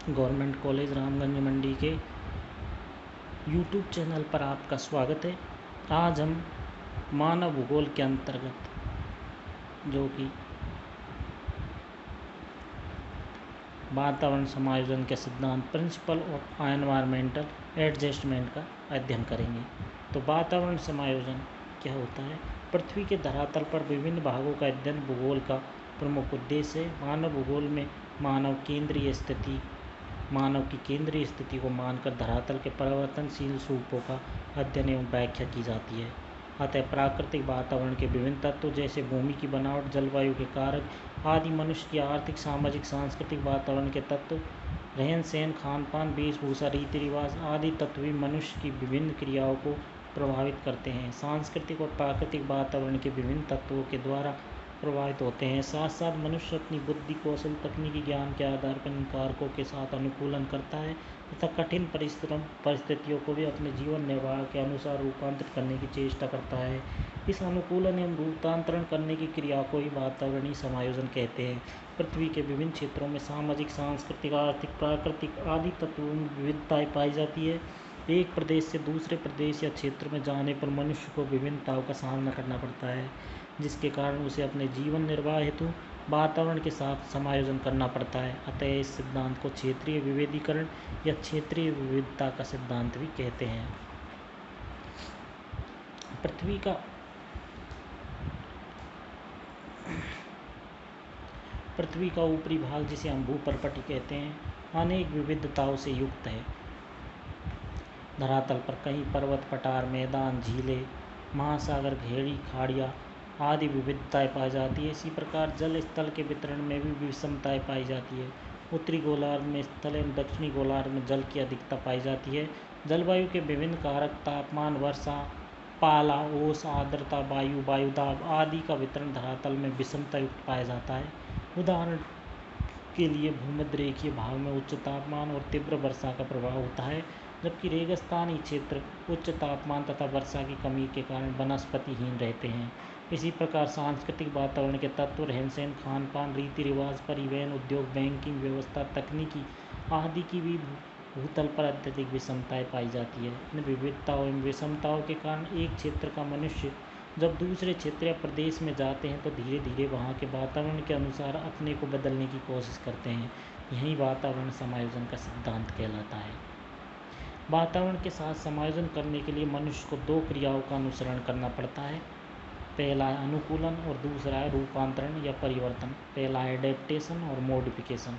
Government college Ramganj मंडी के YouTube channel पर आपका स्वागत है। आज हम मानव भूगोल के अंतर्गत जो कि वातावरण समायोजन के सिद्धांत प्रिंसिपल ऑफ एनवायरमेंटल एडजस्टमेंट का अध्ययन करेंगे। तो वातावरण समायोजन क्या होता है? पृथ्वी के धरातल पर विभिन्न भागों का अध्ययन भूगोल का प्रमुख उद्देश्य है। मानव भूगोल में मानव की केंद्रीय स्थिति को मानकर धरातल के परिवर्तनशील स्वरूपों का अध्ययन एवं व्याख्या की जाती है। अतः प्राकृतिक वातावरण के विभिन्न तत्वों जैसे भूमि की बनावट, जलवायु के कारक आदि, मनुष्य की आर्थिक, सामाजिक, सांस्कृतिक वातावरण के तत्व, रहन सहन, खान पान, वेशभूषा, रीति रिवाज आदि तत्व भी मनुष्य की विभिन्न क्रियाओं को प्रभावित करते हैं। सांस्कृतिक और प्राकृतिक वातावरण के विभिन्न तत्वों के द्वारा प्रभावित होते हैं। साथ साथ मनुष्य अपनी बुद्धि, कौशल, तकनीकी ज्ञान के आधार पर इन कारकों के साथ अनुकूलन करता है तथा कठिन परिस्थितियों को भी अपने जीवन निर्वाह के अनुसार रूपांतरित करने की चेष्टा करता है। इस अनुकूलन एवं रूपांतरण करने की क्रिया को ही वातावरणीय समायोजन कहते हैं। पृथ्वी के विभिन्न क्षेत्रों में सामाजिक, सांस्कृतिक, आर्थिक, प्राकृतिक आदि तत्वों में विविधताएं पाई जाती है। एक प्रदेश से दूसरे प्रदेश या क्षेत्र में जाने पर मनुष्य को विभिन्नताओं का सामना करना पड़ता है, जिसके कारण उसे अपने जीवन निर्वाह हेतु वातावरण के साथ समायोजन करना पड़ता है। अतः इस सिद्धांत को क्षेत्रीय विभेदीकरण या क्षेत्रीय विविधता का सिद्धांत भी कहते हैं। पृथ्वी का ऊपरी भाग, जिसे हम भूपर्पटी कहते हैं, अनेक विविधताओं से युक्त है। धरातल पर कहीं पर्वत, पठार, मैदान, झीलें, महासागर, घेरी, खाड़ियाँ आदि विविधताएं पाई जाती है। इसी प्रकार जल स्थल के वितरण में भी विषमताएं पाई जाती है। उत्तरी गोलार्ध में स्थल एवं दक्षिणी गोलार्ध में जल की अधिकता पाई जाती है। जलवायु के विभिन्न कारक, तापमान, वर्षा, पाला, ओस, आर्द्रता, वायुदाब आदि का वितरण धरातल में विषमता युक्त पाया जाता है। उदाहरण के लिए भूमध्य रेखीय भाग में उच्च तापमान और तीव्र वर्षा का प्रभाव होता है, जबकि रेगिस्तानी क्षेत्र उच्च तापमान तथा वर्षा की कमी के कारण वनस्पतिहीन रहते हैं। इसी प्रकार सांस्कृतिक वातावरण के तत्व, रहन सहन, खान पान, रीति रिवाज, परिवहन, उद्योग, बैंकिंग व्यवस्था, तकनीकी आदि की भी भूतल पर अत्यधिक विषमताएं पाई जाती है। इन विविधताओं एवं विषमताओं के कारण एक क्षेत्र का मनुष्य जब दूसरे क्षेत्र या प्रदेश में जाते हैं तो धीरे धीरे वहाँ के वातावरण के अनुसार अपने को बदलने की कोशिश करते हैं। यही वातावरण समायोजन का सिद्धांत कहलाता है। वातावरण के साथ समायोजन करने के लिए मनुष्य को दो क्रियाओं का अनुसरण करना पड़ता है। पहला है अनुकूलन और दूसरा है रूपांतरण या परिवर्तन। पहला है एडेप्टेशन और मॉडिफिकेशन।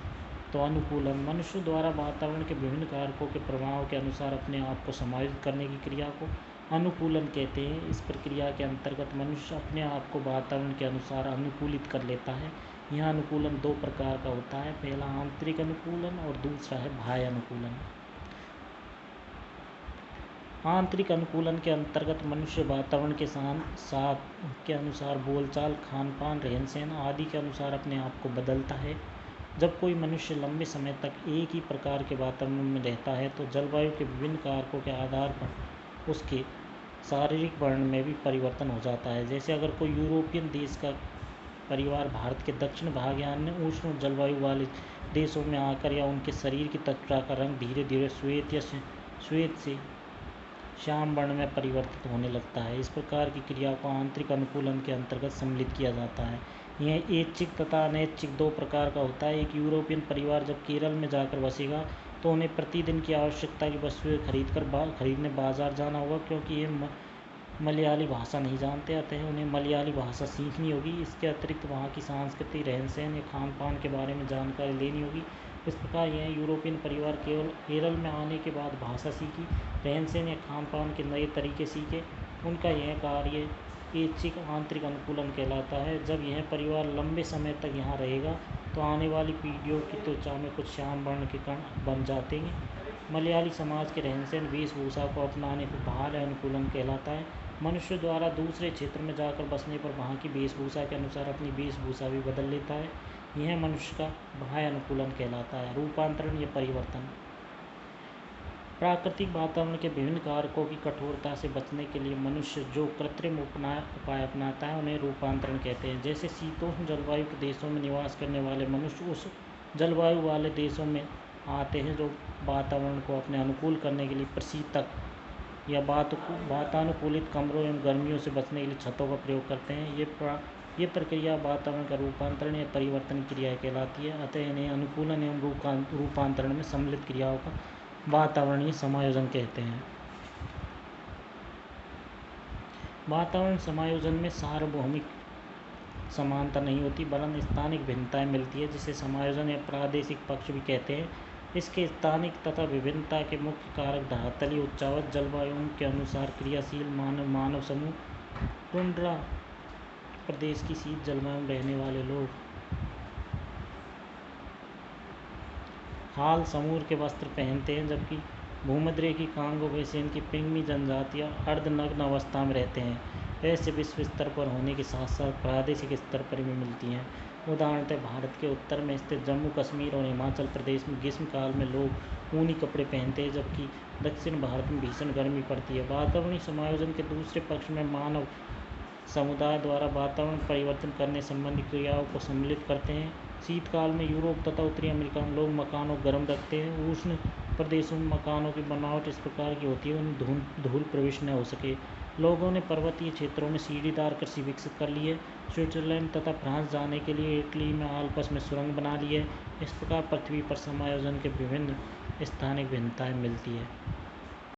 तो अनुकूलन, मनुष्य द्वारा वातावरण के विभिन्न कारकों के प्रभाव के अनुसार अपने आप को समायोजित करने की क्रिया को अनुकूलन कहते हैं। इस प्रक्रिया के अंतर्गत मनुष्य अपने आप को वातावरण के अनुसार अनुकूलित कर लेता है। यह अनुकूलन दो प्रकार का होता है। पहला आंतरिक अनुकूलन और दूसरा है बाह्य अनुकूलन। आंतरिक अनुकूलन के अंतर्गत मनुष्य वातावरण के साथ के अनुसार बोलचाल, खान पान, रहन सहन आदि के अनुसार अपने आप को बदलता है। जब कोई मनुष्य लंबे समय तक एक ही प्रकार के वातावरण में रहता है तो जलवायु के विभिन्न कारकों के आधार पर उसके शारीरिक वर्ण में भी परिवर्तन हो जाता है। जैसे अगर कोई यूरोपियन देश का परिवार भारत के दक्षिण भाग या अन्य उष्ण जलवायु वाले देशों में आकर या उनके शरीर की त्वचा का रंग धीरे धीरे श्वेत से श्याम वर्ण में परिवर्तित होने लगता है। इस प्रकार की क्रिया को आंतरिक अनुकूलन के अंतर्गत सम्मिलित किया जाता है। यह ऐच्छिक तथा अनैच्छिक दो प्रकार का होता है। एक यूरोपियन परिवार जब केरल में जाकर बसेगा तो उन्हें प्रतिदिन की आवश्यकता की वस्तुएं खरीदने बाजार जाना होगा, क्योंकि ये मलयाली भाषा नहीं जानते, अतः उन्हें मलयाली भाषा सीखनी होगी। इसके अतिरिक्त वहाँ की संस्कृति, रहन सहन या खान पान के बारे में जानकारी लेनी होगी। इस प्रकार यह यूरोपियन परिवार केवल केरल में आने के बाद भाषा सीखी, रहन सहन या खान पान के नए तरीके सीखे। उनका यह कार्य ऐच्छिक आंतरिक अनुकूलन कहलाता है। जब यह परिवार लंबे समय तक यहाँ रहेगा तो आने वाली पीढ़ियों की त्वचा में कुछ श्याम वर्ण के कण बन जाते हैं। मलयाली समाज के रहन सहन, वेशभूषा को अपनाने पर बाह्य अनुकूलन कहलाता है। मनुष्य द्वारा दूसरे क्षेत्र में जाकर बसने पर वहाँ की वेशभूषा के अनुसार अपनी वेशभूषा भी बदल लेता है। यह मनुष्य का बाह्य अनुकूलन कहलाता है। रूपांतरण या परिवर्तन, प्राकृतिक वातावरण के विभिन्न कारकों की कठोरता से बचने के लिए मनुष्य जो कृत्रिम उपाय अपनाता है उन्हें रूपांतरण कहते हैं। जैसे शीतोष्ण जलवायु के देशों में निवास करने वाले मनुष्य उस जलवायु वाले देशों में आते हैं जो वातावरण को अपने अनुकूल करने के लिए प्रशीतक या वातानुकूलित कमरों एवं गर्मियों से बचने के लिए छतों का प्रयोग करते हैं। ये प्रक्रिया वातावरण का रूपांतरण या परिवर्तन क्रिया कहलाती है। अतः इन्हें अनुकूलन एवं रूपांतरण में सम्मिलित क्रियाओं का वातावरणीय समायोजन कहते हैं। वातावरण समायोजन में सार्वभौमिक समानता नहीं होती वरन स्थानिक भिन्नताएं मिलती है, जिसे समायोजन या प्रादेशिक पक्ष भी कहते हैं। इसके स्थानिक तथा विभिन्नता के मुख्य कारक धरातलीय उच्चावच जलवायु के अनुसार क्रियाशील मानव समूह, टुंड्रा प्रदेश की शीत जलवायु में रहने वाले लोग, हाल समूह के वस्त्र पहनते हैं, जबकि भूमध्यरेखीय कांगो बेसिन की पिग्मी जनजातियां अर्धनग्न अवस्था में रहते हैं। ऐसे विश्व स्तर पर होने के साथ साथ प्रादेशिक स्तर पर भी मिलती हैं। उदाहरणतः भारत के उत्तर में स्थित जम्मू कश्मीर और हिमाचल प्रदेश में ग्रीष्म काल में लोग ऊनी कपड़े पहनते हैं, जबकि दक्षिण भारत में भीषण गर्मी पड़ती है। वातावरणीय समायोजन के दूसरे पक्ष में मानव समुदाय द्वारा वातावरण परिवर्तन करने संबंधी क्रियाओं को सम्मिलित करते हैं। शीतकाल में यूरोप तथा उत्तरी अमेरिका में लोग मकानों को गर्म रखते हैं। उष्ण प्रदेशों में मकानों की बनावट इस प्रकार की होती है उनमें धूल प्रवेश न हो सके। लोगों ने पर्वतीय क्षेत्रों में सीढ़ीदार कृषि विकसित कर ली है। स्विट्जरलैंड तथा फ्रांस जाने के लिए इटली में आल्प्स में सुरंग बना ली है। इस प्रकार पृथ्वी पर समायोजन के विभिन्न स्थानिक भिन्नताएं मिलती है।